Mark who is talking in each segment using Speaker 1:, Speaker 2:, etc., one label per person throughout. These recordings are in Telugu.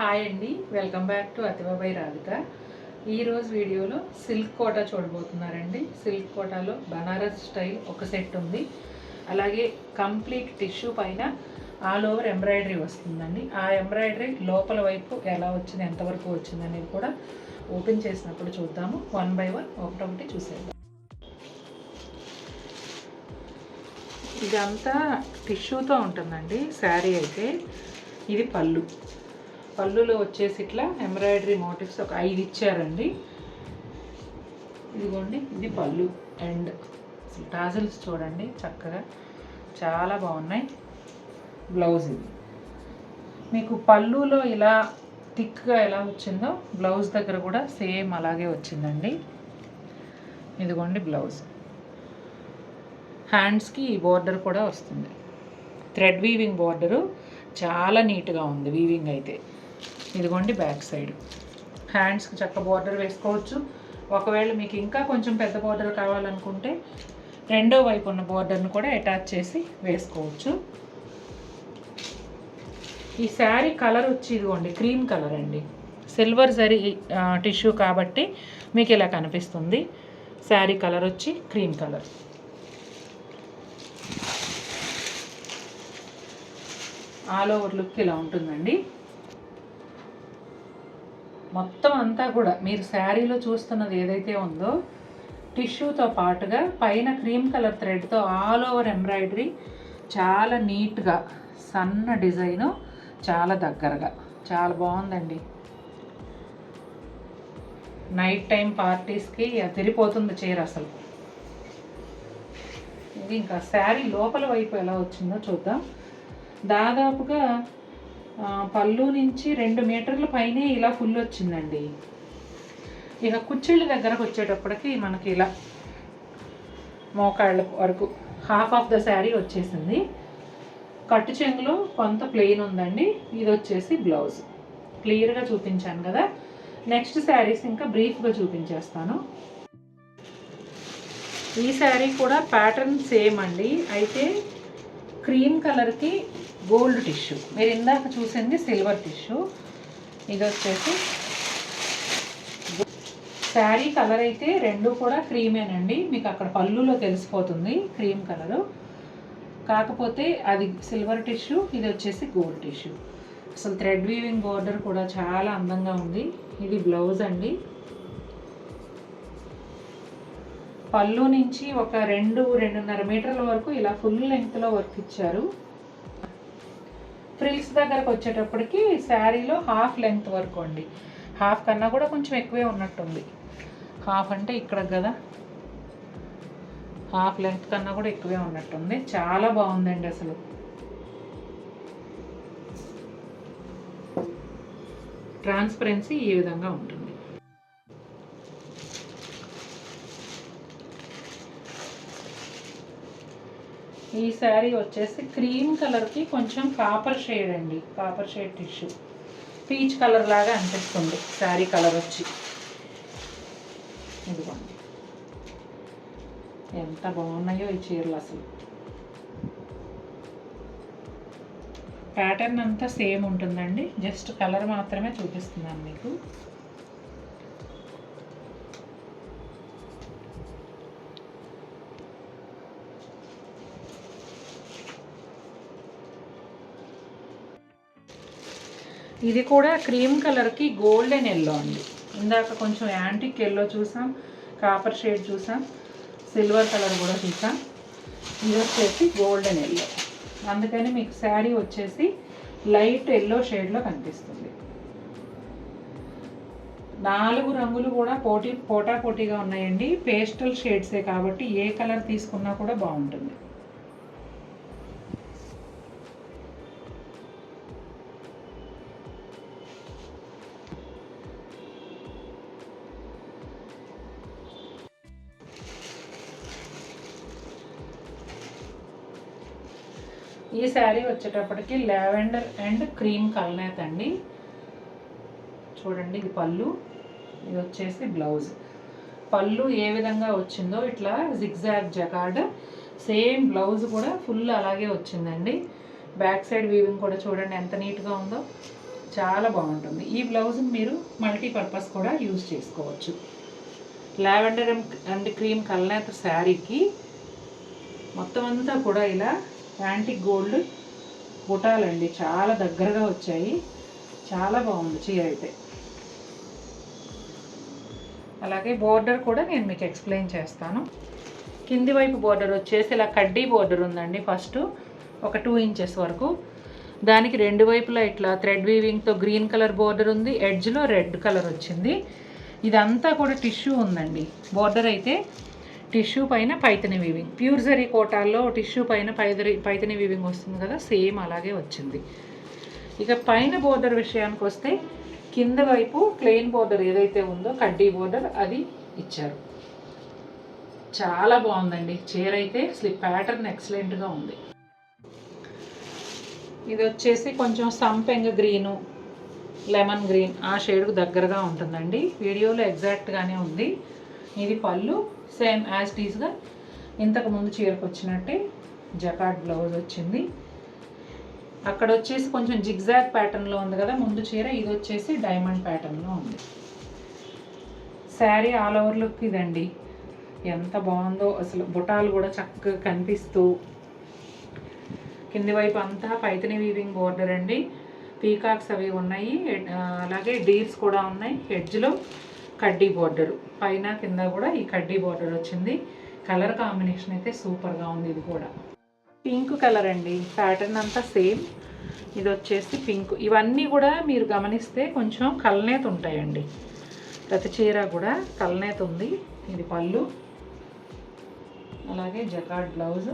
Speaker 1: హాయ్ అండి, వెల్కమ్ బ్యాక్ టు అతిబాబాయి రాధిక. ఈరోజు వీడియోలో సిల్క్ కోటా చూడబోతున్నారండి. సిల్క్ కోటాలో బనారస్ స్టైల్ ఒక సెట్ ఉంది. అలాగే కంప్లీట్ టిష్యూ పైన ఆల్ ఓవర్ ఎంబ్రాయిడరీ వస్తుందండి. ఆ ఎంబ్రాయిడరీ లోపల వైపు ఎలా వచ్చింది, ఎంతవరకు వచ్చింది అనేది కూడా ఓపెన్ చేసినప్పుడు చూద్దాము. వన్ బై వన్ ఒకటొకటి చూసేద్దాం. ఇదంతా టిష్యూతో ఉంటుందండి శారీ అయితే. ఇది పళ్ళులో వచ్చేసి ఇట్లా ఎంబ్రాయిడరీ మోటివ్స్ ఒక 5 ఇచ్చారండి. ఇదిగోండి, ఇది పళ్ళు అండ్ టాజిల్స్ చూడండి చక్కగా చాలా బాగున్నాయి. బ్లౌజ్ ఇది మీకు పళ్ళులో ఇలా థిక్గా ఎలా వచ్చిందో బ్లౌజ్ దగ్గర కూడా సేమ్ అలాగే వచ్చిందండి. ఇదిగోండి బ్లౌజ్. హ్యాండ్స్కి ఈ బోర్డర్ కూడా వస్తుంది. థ్రెడ్ వీవింగ్ బోర్డరు చాలా నీట్గా ఉంది వీవింగ్ అయితే. ఇదిగోండి బ్యాక్ సైడ్. హ్యాండ్స్కి చక్క బోర్డర్ వేసుకోవచ్చు. ఒకవేళ మీకు ఇంకా కొంచెం పెద్ద బోర్డర్ కావాలనుకుంటే రెండో వైపు ఉన్న బోర్డర్ను కూడా అటాచ్ చేసి వేసుకోవచ్చు. ఈ శారీ కలర్ వచ్చి ఇదిగోండి క్రీమ్ కలర్ అండి. సిల్వర్ జరీ టిష్యూ కాబట్టి మీకు ఇలా కనిపిస్తుంది. శారీ కలర్ వచ్చి cream colour. All over look ఇలా ఉంటుందండి. మొత్తం అంతా కూడా మీరు శారీలో చూస్తున్నది ఏదైతే ఉందో టిష్యూతో పాటుగా పైన క్రీమ్ కలర్ థ్రెడ్తో ఆల్ ఓవర్ ఎంబ్రాయిడరీ చాలా నీట్గా సన్న డిజైను, చాలా దగ్గరగా చాలా బాగుందండి. నైట్ టైం పార్టీస్కి అదిరిపోతుంది చీర అసలు. ఇది ఇంకా శారీ లోపల వైపు ఎలా వచ్చిందో చూద్దాం. దాదాపుగా పళ్ళు నుంచి 2 మీటర్ల పైనే ఇలా ఫుల్ వచ్చిందండి. ఇక కుచ్చిళ్ళ దగ్గరకు వచ్చేటప్పటికి మనకి ఇలా మోకాళ్ళ వరకు హాఫ్ ఆఫ్ ద శారీ వచ్చేసింది. కట్టు చెంగులో కొంత ప్లెయిన్ ఉందండి. ఇది వచ్చేసి బ్లౌజ్. క్లియర్గా చూపించాను కదా. నెక్స్ట్ శారీస్ ఇంకా బ్రీఫ్గా చూపించేస్తాను. ఈ శారీ కూడా ప్యాటర్న్ సేమ్ అండి. అయితే క్రీమ్ కలర్కి గోల్డ్ టిష్యూ. మీరు ఇందాక చూసింది సిల్వర్ టిష్యూ. ఇది వచ్చేసి శారీ కలర్ అయితే రెండు కూడా క్రీమేనండి. మీకు అక్కడ పళ్ళులో తెలిసిపోతుంది క్రీమ్ కలరు. కాకపోతే అది సిల్వర్ టిష్యూ, ఇది వచ్చేసి గోల్డ్ టిష్యూ. అసలు థ్రెడ్ వీవింగ్ బోర్డర్ కూడా చాలా అందంగా ఉంది. ఇది బ్లౌజ్ అండి. పళ్ళు నుంచి ఒక 2-2.5 మీటర్ల వరకు ఇలా ఫుల్ లెంగ్త్లో వర్క్ ఇచ్చారు. ఫ్రిల్స్ దగ్గరకు వచ్చేటప్పటికి శారీలో హాఫ్ లెంగ్త్ వరకు అండి. హాఫ్ కన్నా కూడా కొంచెం ఎక్కువే ఉన్నట్టుంది. హాఫ్ అంటే ఇక్కడ కదా, హాఫ్ లెంగ్త్ కన్నా కూడా ఎక్కువే ఉన్నట్టుంది. చాలా బాగుందండి అసలు. ట్రాన్స్పరెన్సీ ఈ విధంగా ఉంటుంది. ఈ శారీ వచ్చేసి క్రీమ్ కలర్కి కొంచెం కాపర్ షేడ్ అండి. Copper shade tissue peach colour లాగా అనిపిస్తుంది శారీ కలర్ వచ్చి. ఇదిగోండి ఎంత బాగున్నాయో ఈ చీరలు అసలు. ప్యాటర్న్ అంతా సేమ్ ఉంటుందండి. జస్ట్ కలర్ మాత్రమే చూపిస్తున్నాను మీకు. ఇది కూడా క్రీమ్ కలర్కి గోల్డెన్ ఎల్లో అండి. ఇందాక కొంచెం యాంటిక్ ఎల్లో చూసాం, కాపర్ షేడ్ చూసాం, సిల్వర్ కలర్ కూడా చూసాం. ఇది వచ్చేసి గోల్డెన్ ఎల్లో. అందుకని మీకు శారీ వచ్చేసి లైట్ ఎల్లో షేడ్లో కనిపిస్తుంది. 4 రంగులు కూడా పోటాపోటీగా ఉన్నాయండి. పేస్టల్ షేడ్సే కాబట్టి ఏ కలర్ తీసుకున్నా కూడా బాగుంటుంది. ఈ శారీ వచ్చేటప్పటికి లావెండర్ అండ్ క్రీమ్ కలనేత అండి. చూడండి, ఇది పళ్ళు, ఇది వచ్చేసి బ్లౌజ్. పళ్ళు ఏ విధంగా వచ్చిందో ఇట్లా జిగ్జాగ్ జకార్డ్, సేమ్ బ్లౌజ్ కూడా ఫుల్ అలాగే వచ్చిందండి. బ్యాక్ సైడ్ వీవింగ్ కూడా చూడండి ఎంత నీట్గా ఉందో. చాలా బాగుంటుంది. ఈ బ్లౌజ్ మీరు మల్టీపర్పస్ కూడా యూజ్ చేసుకోవచ్చు. లావెండర్ అండ్ క్రీమ్ కల్నేత శారీకి మొత్తం అంతా కూడా ఇలా యాంటిక్ గోల్డ్ బుటాలండి, చాలా దగ్గరగా వచ్చాయి. చాలా బాగుంది చీర అయితే. అలాగే బోర్డర్ కూడా నేను మీకు ఎక్స్ప్లెయిన్ చేస్తాను. కింది వైపు బోర్డర్ వచ్చేసి ఇలా కడ్డీ బోర్డర్ ఉందండి. ఫస్ట్ ఒక 2 ఇంచెస్ వరకు, దానికి రెండు వైపులా ఇట్లా థ్రెడ్ వీవింగ్తో గ్రీన్ కలర్ బోర్డర్ ఉంది, ఎడ్జ్లో రెడ్ కలర్ వచ్చింది. ఇదంతా కూడా టిష్యూ ఉందండి. బోర్డర్ అయితే టిష్యూ పైన పైతని వీవింగ్, ప్యూర్ జరీ కోటాల్లో టిష్యూ పైన పైతని వీవింగ్ వస్తుంది కదా, సేమ్ అలాగే వచ్చింది. ఇక పైన బోర్డర్ విషయానికి వస్తే కింద వైపు ప్లెయిన్ బోర్డర్ ఏదైతే ఉందో కడ్డీ బోర్డర్ అది ఇచ్చారు. చాలా బాగుందండి చీర అయితే. స్లిప్ ప్యాటర్న్ ఎక్సలెంట్గా ఉంది. ఇది వచ్చేసి కొంచెం సంపెంగ గ్రీను, లెమన్ గ్రీన్ ఆ షేడ్కు దగ్గరగా ఉంటుందండి. వీడియోలో ఎగ్జాక్ట్గానే ఉంది. ఇది పళ్ళు సేమ్ యాజ్ టీజ్గా ఇంతకు ముందు చీరకు వచ్చినట్టే జకార్డ్ బ్లౌజ్ వచ్చింది. అక్కడ వచ్చేసి కొంచెం జిగ్జాగ్ ప్యాటర్న్లో ఉంది కదా ముందు చీర, ఇది వచ్చేసి డైమండ్ ప్యాటర్న్లో ఉంది. శారీ ఆల్ ఓవర్ లుక్ ఇదండి. ఎంత బాగుందో అసలు. బుటాలు కూడా చక్కగా కనిపిస్తూ, కింది వైపు అంతా పైతని వీవింగ్ బోర్డర్ అండి. పీకాక్స్ అవి ఉన్నాయి, అలాగే డీర్స్ కూడా ఉన్నాయి. ఎడ్జ్లో కడ్డీ బోర్డరు, పైన కింద కూడా ఈ కడ్డీ బోర్డర్ వచ్చింది. కలర్ కాంబినేషన్ అయితే సూపర్గా ఉంది. ఇది కూడా పింక్ కలర్ అండి. ప్యాటర్న్ అంతా సేమ్. ఇది వచ్చేసి పింక్. ఇవన్నీ కూడా మీరు గమనిస్తే కొంచెం కల్నేత ఉంటాయండి. ప్రతి చీర కూడా కల్నేత ఉంది. ఇది పళ్ళు, అలాగే జకార్డ్ బ్లౌజు.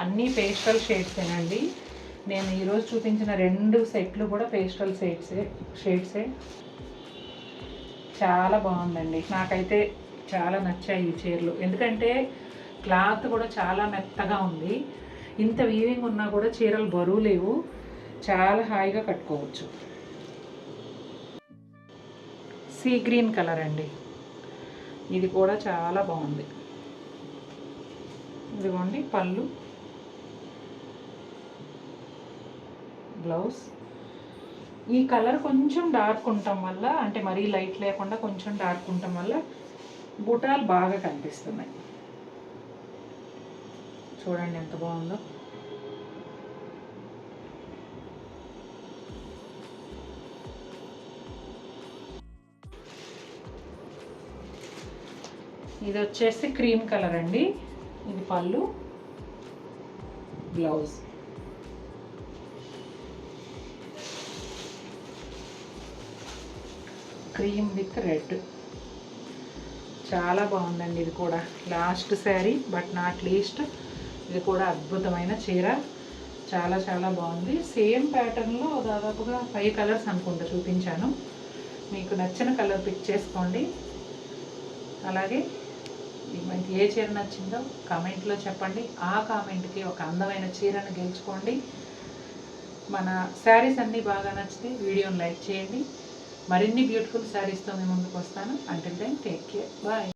Speaker 1: అన్నీ పేస్టల్ షేడ్సేనండి. నేను ఈరోజు చూపించిన 2 సెట్లు కూడా పేస్టల్ షేడ్సే. చాలా బాగుందండి. నాకైతే చాలా నచ్చాయి ఈ చీరలు. ఎందుకంటే క్లాత్ కూడా చాలా మెత్తగా ఉంది. ఇంత వీవింగ్ ఉన్నా కూడా చీరలు బరువు లేవు. చాలా హాయిగా కట్టుకోవచ్చు. సీ గ్రీన్ కలర్ అండి. ఇది కూడా చాలా బాగుంది. ఇదిగోండి పళ్ళు, బ్లౌజ్. ఈ కలర్ కొంచెం డార్క్ ఉండటం వల్ల, అంటే మరీ లైట్ లేకుండా కొంచెం డార్క్ ఉండటం వల్ల బుటాలు బాగా కనిపిస్తున్నాయి. చూడండి ఎంత బాగుందో. ఇది వచ్చేసి క్రీమ్ కలర్ అండి. ఇది పళ్ళు, బ్లౌజ్. Cream with red. చాలా బాగుందండి. ఇది కూడా last sari but not least. ఇది కూడా అద్భుతమైన చీర. చాలా చాలా బాగుంది. సేమ్ ప్యాటర్న్లో దాదాపుగా 5 కలర్స్ అనుకుంటా చూపించాను. మీకు నచ్చిన కలర్ పిక్ చేసుకోండి. అలాగే మీకు ఏ చీర నచ్చిందో కామెంట్లో చెప్పండి. ఆ కామెంట్కి ఒక అందమైన చీరను గెలుచుకోండి. మన శారీస్ అన్నీ బాగా నచ్చితే వీడియోని లైక్ చేయండి. మరిన్ని బ్యూటిఫుల్ శారీస్తో మేము ముందుకు వస్తాను. Until then take care. Bye.